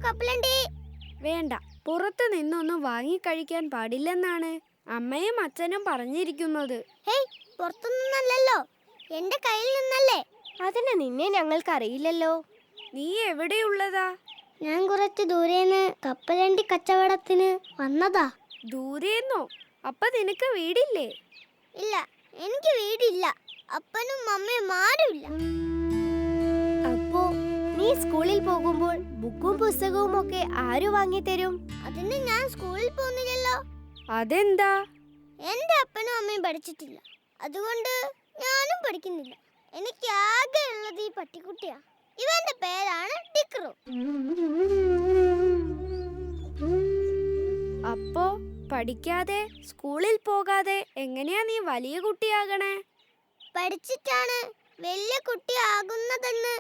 കപ്പലണ്ടി. വേണ്ട, പുറത്തു നിന്നൊന്നും വാങ്ങിക്കഴിക്കാൻ പാടില്ലെന്നാണ് അമ്മയും അച്ഛനും പറഞ്ഞിരിക്കുന്നത്. ഹേയ്, പുറത്തുനിന്നല്ലോ, എന്റെ കയ്യിൽ നിന്നല്ലേ. അതിന് നിന്നെ ഞങ്ങൾക്കറിയില്ലല്ലോ. നീ എവിടെയുള്ളതാ? ഞാൻ കുറച്ച് ദൂരേന്ന് കപ്പലണ്ടി കച്ചവടത്തിന് വന്നതാ. ദൂരേന്നോ? അപ്പൊ നിനക്ക് വീടില്ലേ? ഇല്ല, എനിക്ക് വീടില്ല. അപ്പനും അമ്മയും ആരുമില്ല. അപ്പോ നീ സ്കൂളിൽ പോകുമ്പോൾ ബുക്കും പുസ്തകവും ഒക്കെ ആര് വാങ്ങിത്തരും? അതിന് ഞാൻ സ്കൂളിൽ പോകുന്നില്ലല്ലോ. അതെന്താ? എന്റെ അപ്പനും അമ്മയും പഠിച്ചിട്ടില്ല, അതുകൊണ്ട് ഞാനും പഠിക്കുന്നില്ല. എനിക്ക് ആകെ ഉള്ളത് ഈ പട്ടിക്കുട്ടിയാ. ഇവന്റെ പേരാണ് ഡിക്രു. അപ്പോ പഠിക്കാതെ സ്കൂളിൽ പോകാതെ എങ്ങനെയാ നീ വലിയ കുട്ടിയാകണേ? പഠിച്ചിട്ടാണ് വലിയ കുട്ടിയാകുന്നതെന്ന്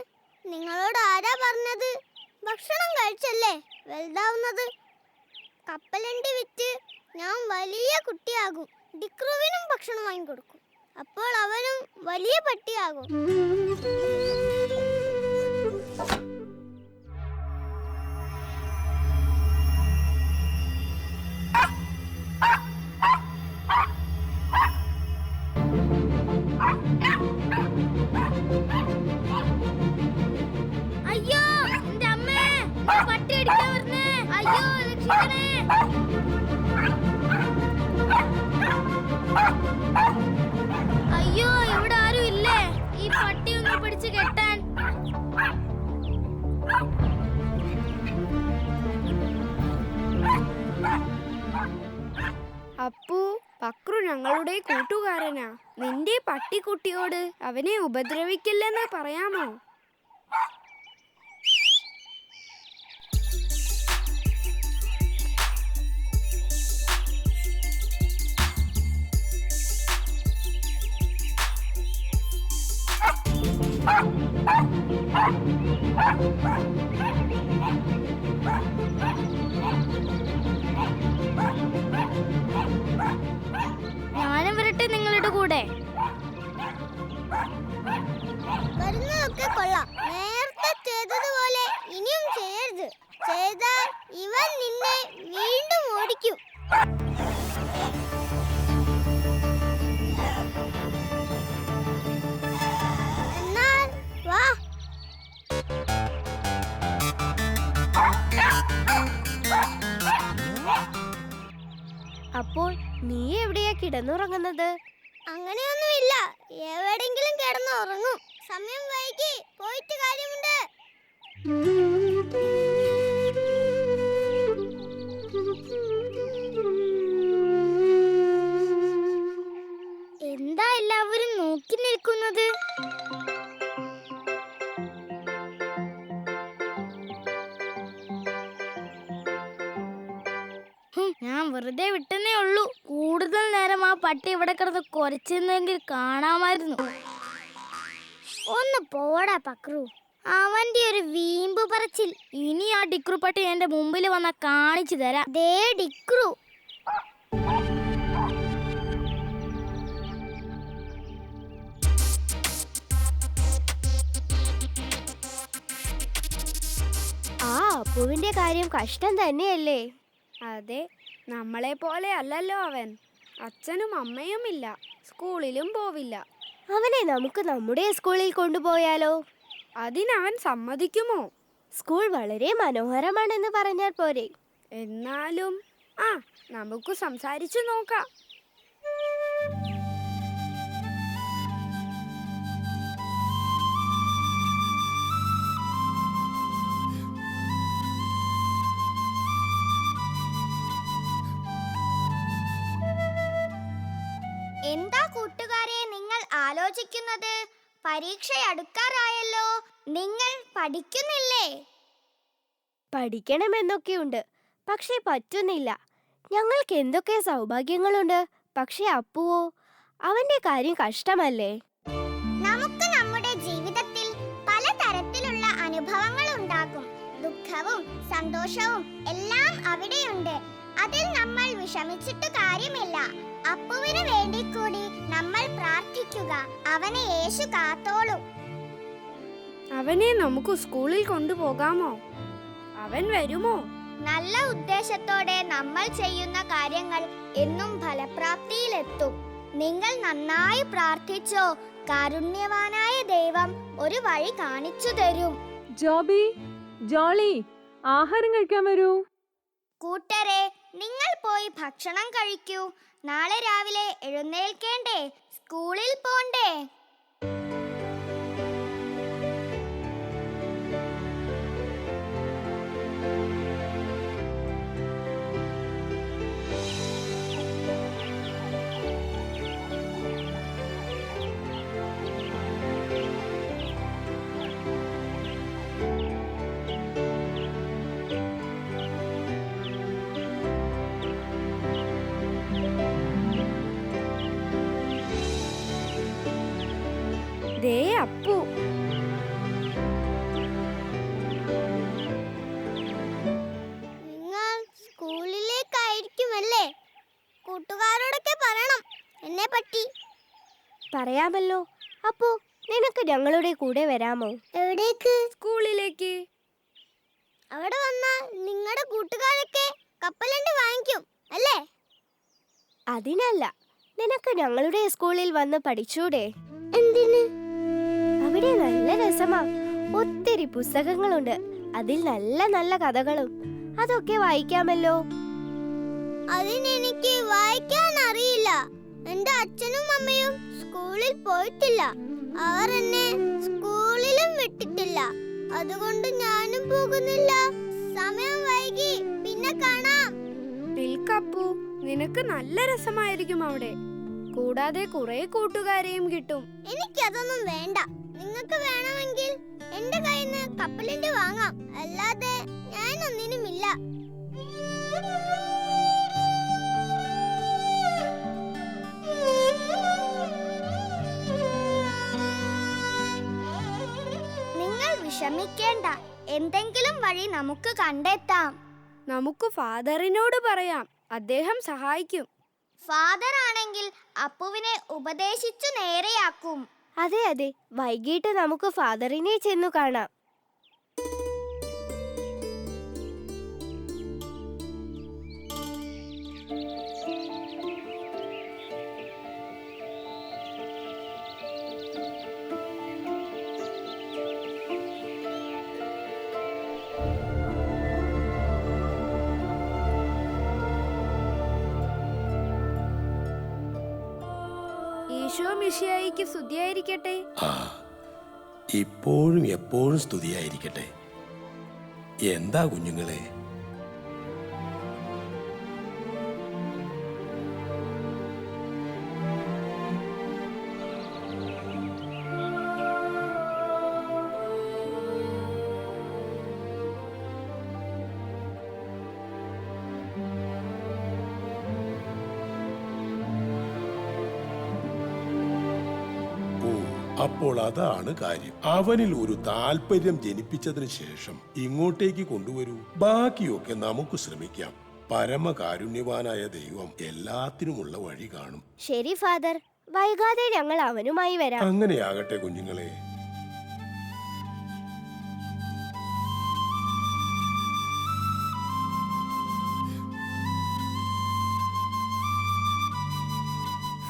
നിങ്ങളോട് ആരാ പറഞ്ഞത്? ഭക്ഷണം കഴിച്ചല്ലേ വലുതാവുന്നത്. കപ്പലണ്ടി വിറ്റ് ഞാൻ വലിയ കുട്ടിയാകും. ഡിക്രുവിനും ഭക്ഷണം വാങ്ങിക്കൊടുക്കും. അപ്പോൾ അവനും വലിയ പട്ടിയാകും. അയ്യോ, എന്റെ അമ്മേ, പട്ടി അടിക്കാൻ വരുന്നേ. അയ്യോ, രക്ഷിക്കണേ. അയ്യോ, ഇവിടെ ആരും ഇല്ലേ ഈ പട്ടി ഒന്ന് പിടിച്ച് കെട്ടാൻ? അപ്പു, പക്രു ഞങ്ങളുടെ കൂട്ടുകാരനാ. നിന്റെ പട്ടിക്കുട്ടിയോട് അവനെ ഉപദ്രവിക്കില്ലെന്ന് പറയാമോ? ഞാനും വരട്ടെ നിങ്ങളുടെ കൂടെ. വരുന്നതൊക്കെ കൊള്ളാം. നേരത്തെ ചെയ്തതുപോലെ ഇനിയും ചെയ്യരുത്. ചെയ്താൽ ഇവൻ നിന്നെ വീണ്ടും ഓടിക്കും. എന്നാൽ വാ. അപ്പോൾ നീ എവിടെയാ കിടന്നുറങ്ങുന്നത്? അങ്ങനെയൊന്നുമില്ല, എവിടെങ്കിലും കിടന്ന് ഉറങ്ങും. സമയം വൈകി, പോയിട്ട് കാര്യമുണ്ട്. എന്താ എല്ലാവരും നോക്കി നിൽക്കുന്നത്? ഞാൻ വെറുതെ വിട്ടെന്നേ ഉള്ളൂ. കൂടുതൽ നേരം ആ പട്ടി ഇവിടെ കിടന്ന് കുറച്ചെന്നെങ്കിൽ കാണാമായിരുന്നു. ഒന്ന് പോടാ പക്രു. അവന്റെ ഒരു വീമ്പ് പറച്ചിൽ. ഇനി ആ ഡിക്രു പട്ടി എന്റെ മുമ്പിൽ വന്ന കാണിച്ചു തരാം. ദേ ഡിക്രു. ആ അപ്പുവിന്റെ കാര്യം കഷ്ടം തന്നെയല്ലേ? അതെ, നമ്മളെ പോലെ അല്ലല്ലോ അവൻ. അച്ഛനും അമ്മയും ഇല്ല, സ്കൂളിലും പോവില്ല. അവനെ നമുക്ക് നമ്മുടെ സ്കൂളിൽ കൊണ്ടുപോയാലോ? അതിനവൻ സമ്മതിക്കുമോ? സ്കൂൾ വളരെ മനോഹരമാണെന്ന് പറഞ്ഞാൽ പോരെ? എന്നാലും നമുക്ക് സംസാരിച്ചു നോക്കാം. എന്താ കൂട്ടുകാരെ നിങ്ങൾ ആലോചിക്കുന്നത്? പരീക്ഷ അടുക്കാറായല്ലോ. നിങ്ങൾ പഠിക്കുന്നില്ലേ? പഠിക്കണമെന്നൊക്കെയുണ്ട്, പക്ഷേ പറ്റുന്നില്ല. ഞങ്ങൾക്ക് എന്തൊക്കെ സൗഭാഗ്യങ്ങളുണ്ട്, പക്ഷെ അപ്പുവോ, അവന്റെ കാര്യം കഷ്ടമല്ലേ? നമുക്ക് നമ്മുടെ ജീവിതത്തിൽ പലതരത്തിലുള്ള അനുഭവങ്ങൾ ഉണ്ടാകും. ദുഃഖവും സന്തോഷവും എല്ലാം അവിടെയുണ്ട്. അതിൽ നമ്മൾ വിഷമിച്ചിട്ട് കാര്യമില്ല. അപ്പുവിന് വേണ്ടി കൂടി നമ്മൾ പ്രാർത്ഥിക്കുക. അവനെ യേശു കാത്തോളും. അവനെ നമുക്ക് സ്കൂളിൽ കൊണ്ടുപോകാമോ? അവൻ വരുമോ? നല്ല ഉദ്ദേശത്തോടെ നമ്മൾ ചെയ്യുന്ന കാര്യങ്ങൾ എന്നും ഫലപ്രാപ്തിയിലെത്തും. നിങ്ങൾ നന്നായി പ്രാർത്ഥിച്ചോ, കാരുണ്യവാനായ ദൈവം ഒരു വഴി കാണിച്ചു തരും. ജോബി, ജോളി, ആഹാരം കഴിക്കാൻ വരൂ. കൂട്ടരെ, നിങ്ങൾ പോയി ഭക്ഷണം കഴിക്കൂ. നാളെ രാവിലെ എഴുന്നേൽക്കേണ്ടേ, സ്കൂളിൽ പോണ്ടേ? ദേ അപ്പു. നിങ്ങൾ സ്കൂളിലേക്കായിരിക്കുമല്ലേ? കൂട്ടുകാരോടൊക്കെ പറയണം എന്നെ പറ്റി. പറയാമല്ലോ. അപ്പോ നിനക്ക് ഞങ്ങളുടെ കൂടെ വരാമോ? എവിടേക്ക്? സ്കൂളിലേക്ക്. അവിടെ വന്നാൽ നിങ്ങളുടെ കൂട്ടുകാരൊക്കെ കപ്പലണ്ടി വാങ്ങിക്കും അല്ലേ? അതിനല്ല, നിനക്ക് ഞങ്ങളുടെ സ്കൂളിൽ വന്ന് പഠിച്ചൂടെ? എന്തിന്? അവിടെ നല്ല രസമാ. ഒത്തിരി പുസ്തകങ്ങളുണ്ട്. അതിൽ നല്ല നല്ല കഥകളും. അതൊക്കെ വായിക്കാമല്ലോ. അതിനെനിക്ക് വായിക്കാൻ അറിയില്ല. എന്റെ അച്ഛനും അമ്മയും സ്കൂളിൽ പോയിട്ടില്ല. അവർ എന്നെ സ്കൂളിലും വിട്ടിട്ടില്ല. അതുകൊണ്ട് ഞാനും പോകുന്നില്ല. സമയം വൈകി, പിന്നെ കാണാം. നിൽക്കപ്പു, നിനക്ക് നല്ല രസമായിരിക്കും അവിടെ. കൂടാതെ കുറെ കൂട്ടുകാരെയും കിട്ടും. എനിക്കതൊന്നും വേണ്ട. നിങ്ങൾക്ക് വേണമെങ്കിൽ എന്റെ കയ്യിൽ നിന്ന് കപ്പലിന്റെ വാങ്ങാം. അല്ലാതെ ഞാനൊന്നിനുമില്ല. നിങ്ങൾ വിഷമിക്കേണ്ട. എന്തെങ്കിലും വഴി നമുക്ക് കണ്ടെത്താം. നമുക്ക് ഫാദറിനോട് പറയാം, അദ്ദേഹം സഹായിക്കും. ഫാദർ ആണെങ്കിൽ അപ്പുവിനെ ഉപദേശിച്ചു നേരെയാക്കും. അതെ അതെ, വൈകിട്ട് നമുക്ക് ഫാദറിനെ ചെന്നു കാണാം. ഈശോ മിശിഹായിക്ക് സ്തുതിയായിരിക്കട്ടെ. ഇപ്പോഴും എപ്പോഴും സ്തുതിയായിരിക്കട്ടെ. എന്താ കുഞ്ഞുങ്ങളെ? അപ്പോൾ അതാണ് കാര്യം. അവനിൽ ഒരു താല്പര്യം ജനിപ്പിച്ചതിന് ശേഷം ഇങ്ങോട്ടേക്ക് കൊണ്ടുവരൂ. ബാക്കിയൊക്കെ നമുക്ക് ശ്രമിക്കാം. പരമകാരുണ്യവാനായ ദൈവം എല്ലാത്തിനുമുള്ള വഴി കാണും. ശരി ഫാദർ, വൈകാതെ ഞങ്ങൾ അവനുമായി വരാം. അങ്ങനെയാകട്ടെ കുഞ്ഞുങ്ങളെ.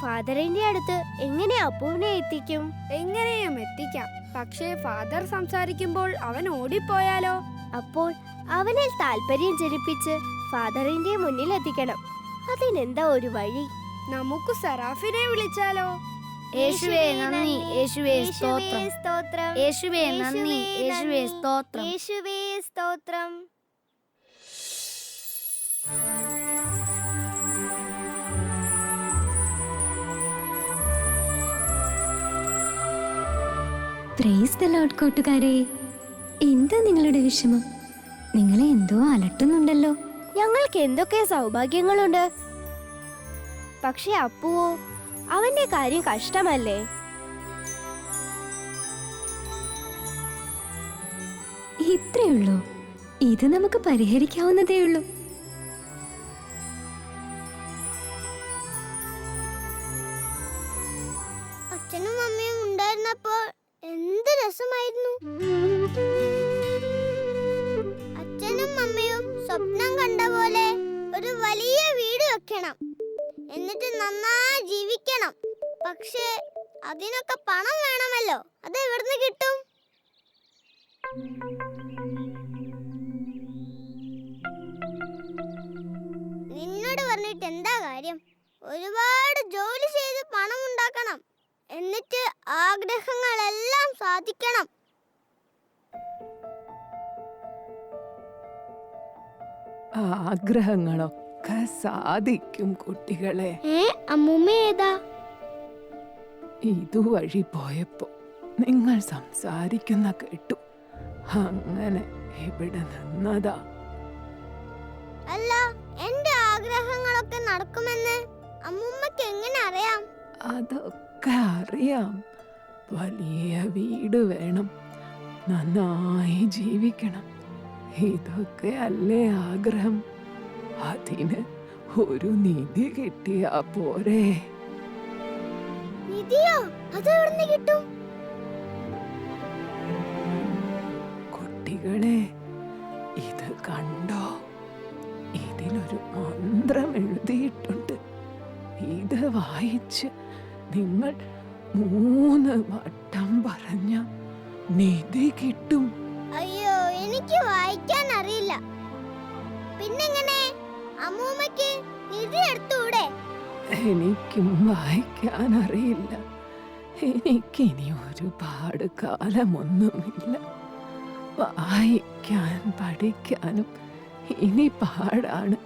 ഫാദറിന്റെ അടുത്ത് എങ്ങനെ അപ്പുവിനെ എത്തിക്കും? എങ്ങനെയും എത്തിക്കാം. പക്ഷേ ഫാദർ സംസാരിക്കുമ്പോൾ അവൻ ഓടിപ്പോയാലോ? അപ്പോൾ അവനിൽ താല്പര്യം ജനിപ്പിച്ച് ഫാദറിന്റെ മുന്നിൽ എത്തിക്കണം. അതിനെന്താ ഒരു വഴി? നമുക്ക് സെറാഫിനെ വിളിച്ചാലോ? യേശുവേ നന്ദി, യേശുവേ സ്തോത്രം, സ്തോത്രം. യേശുവേ നന്ദി, യേശുവേ സ്തോത്രം. യേശുവേ സ്തോത്രം. പ്രൈസ് ദ ലോർഡ് കൂട്ടുകാരെ. എന്താ നിങ്ങളുടെ വിഷമം? നിങ്ങളെ എന്തോ അലട്ടുന്നുണ്ടല്ലോ. ഞങ്ങൾക്ക് എന്തൊക്കെ സൗഭാഗ്യങ്ങളുണ്ട്. പക്ഷെ അപ്പുവോ, അവന്റെ കാര്യം കഷ്ടമല്ലേ? ഇത്രയുള്ളൂ. ഇത് നമുക്ക് പരിഹരിക്കാവുന്നതേ ഉള്ളൂ. അച്ഛനും അമ്മയും ഉണ്ടായിരുന്നപ്പോൾ എന്ത് രസമായിരുന്നു. അച്ഛനും സ്വപ്നം കണ്ട പോലെ ഒരു വലിയ വീട് വെക്കണം, എന്നിട്ട് നന്നായി ജീവിക്കണം. പക്ഷേ അതിനൊക്കെ പണം വേണമല്ലോ. അത് എവിടുന്ന് കിട്ടും? നിന്നോട് പറഞ്ഞിട്ട് എന്താ കാര്യം? ഒരുപാട് ജോലി ചെയ്ത് പണം ഉണ്ടാക്കണം, എന്നിട്ട് ആഗ്രഹങ്ങളെല്ലാം സാധിക്കണം. ആഗ്രഹങ്ങളൊക്കെ സാധിക്കും കുട്ടികളെ. അമ്മൂമ്മ ഏതാ? ഇതുവഴി പോയപ്പോ നിങ്ങൾ സംസാരിക്കുന്ന കേട്ടു, അങ്ങനെ ഇവിടെ നിന്നതാ. അല്ല, എന്റെ ആഗ്രഹങ്ങളൊക്കെ നടക്കുമെന്ന് അമ്മൂമ്മക്ക് എങ്ങനെ അറിയാം? അതൊക്കെ അറിയാം. വലിയ വീട് വേണം, നന്നായി ജീവിക്കണം, ഇതൊക്കെ അല്ലേ ആഗ്രഹം. അതിന് ഒരു നിധി കിട്ടിയാ പോരെ? നിധിയോ? അതെവിടുന്ന് കിട്ടും? കുട്ടികളെ, ഇത് കണ്ടോ? ഇതിലൊരു മന്ത്രം എഴുതിയിട്ടുണ്ട്. ഇത് വായിച്ച് നിങ്ങൾ 3 വട്ടം പറഞ്ഞ നിധി കിട്ടും. അയ്യോ, എനിക്ക് വായിക്കാൻ അറിയില്ല. പിന്നെങ്ങനെ അമ്മൂമ്മക്ക് നിധി എടുത്തൂടെ? എനിക്കും വായിക്കാൻ അറിയില്ല. എനിക്കിനി ഒരുപാട് കാലമൊന്നുമില്ല. വായിക്കാൻ പഠിക്കാനും ഇനി പാടാണ്.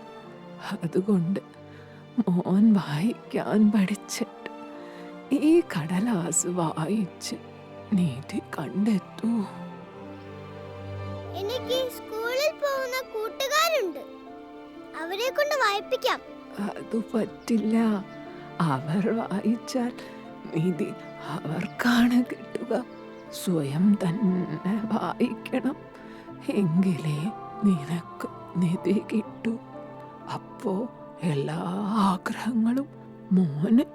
അതുകൊണ്ട് മോൻ വായിക്കാൻ പഠിച്ചിട്ട് ഈ കടലാസ് വായിച്ച് നിധി കണ്ടെത്തൂ. എനിക്ക് സ്കൂളിൽ പോകുന്ന കൂട്ടുകാരുണ്ട്, അവരെ കൊണ്ട് വായിപ്പിക്കാം. അത് പറ്റില്ല. അവർ വായിച്ചാൽ നിധി അവർക്കാണ് കിട്ടുക. സ്വയം തന്നെ വായിക്കണം, എങ്കിലേ നിനക്ക് നിധി കിട്ടൂ. അപ്പോ എല്ലാ ആഗ്രഹങ്ങളും മോന്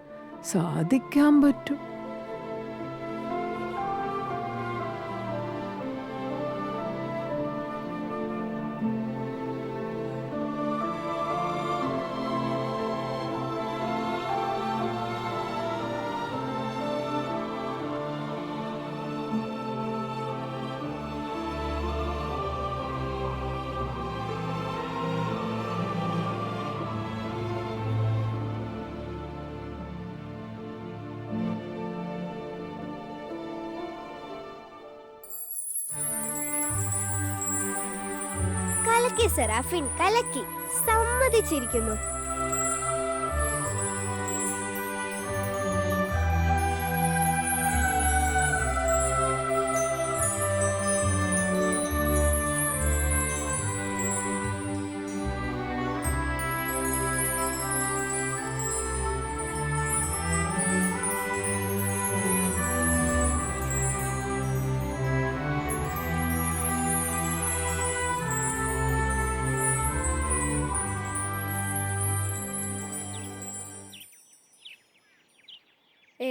സാധിക്കാൻ പറ്റും. കലക്കി സെറാഫിൻ, കലക്കി. സമ്മതിച്ചിരിക്കുന്നു.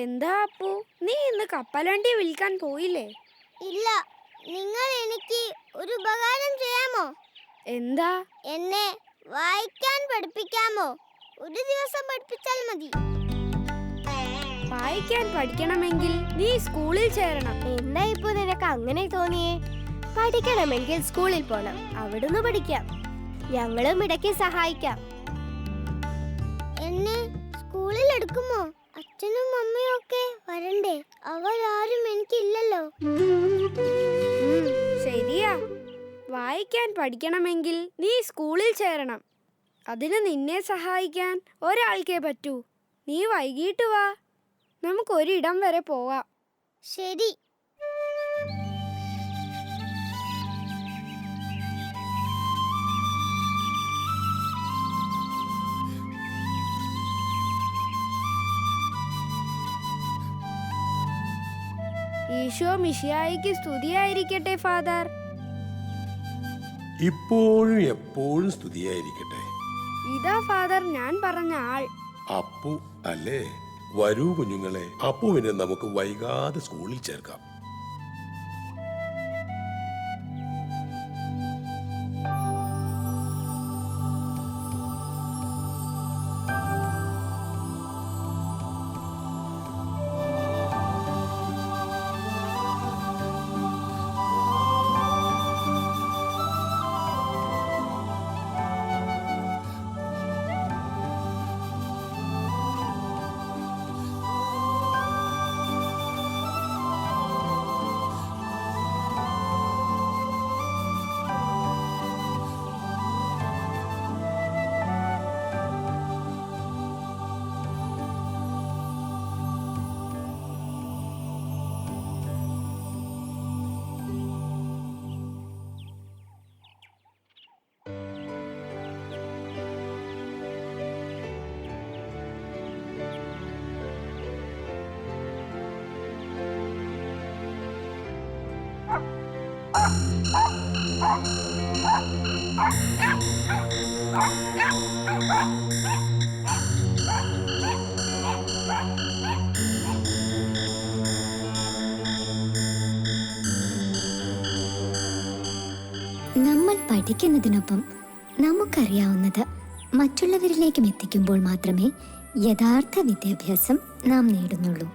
എന്താ അപ്പു, നീ ഇന്ന് കപ്പലണ്ടി വിൽക്കാൻ പോയില്ലേ? ഇല്ല, നിങ്ങൾ എനിക്ക് ഒരു ഉപകാരം ചെയ്യാമോ? എന്താ? എന്നെ വായിക്കാൻ പഠിപ്പിക്കാമോ? ഒരു ദിവസം പഠിപ്പിച്ചാൽ മതി. വായിക്കാൻ പഠിക്കണമെങ്കിൽ നീ സ്കൂളിൽ ചേരണം. എന്താ ഇപ്പൊ നിനക്ക് അങ്ങനെ തോന്നിയേ? പഠിക്കണമെങ്കിൽ സ്കൂളിൽ പോണം, അവിടുന്ന് പഠിക്കാം. ഞങ്ങളും ഇടയ്ക്ക് സഹായിക്കാം. എന്നെ സ്കൂളിൽ എടുക്കുമോ? അച്ഛനും അമ്മയും ഒക്കെ വരണ്ടേ? അവരാരും എനിക്കില്ലല്ലോ. ശരിയാ, വായിക്കാൻ പഠിക്കണമെങ്കിൽ നീ സ്കൂളിൽ ചേരണം. അതിന് നിന്നെ സഹായിക്കാൻ ഒരാൾക്കേ പറ്റൂ. നീ വൈകിട്ട് വാ, നമുക്കൊരിടം വരെ പോവാം. ശരി. ഈശോ മിശിഹായിക്ക് സ്തുതിയായിരിക്കട്ടെ ഫാദർ. ഇപ്പോഴും എപ്പോഴും സ്തുതിയായിരിക്കട്ടെ. ഇതാ ഫാദർ ഞാൻ പറഞ്ഞ ആൾ. അപ്പു അല്ലേ? വരൂ കുഞ്ഞുങ്ങളെ, അപ്പുവിനെ നമുക്ക് വൈകാതെ സ്കൂളിൽ ചേർക്കാം. നമ്മൾ പഠിക്കുന്നതിനൊപ്പം നമുക്കറിയാവുന്നത് മറ്റുള്ളവരിലേക്കും എത്തിക്കുമ്പോൾ മാത്രമേ യഥാർത്ഥ വിദ്യാഭ്യാസം നാം നേടുന്നുള്ളൂ.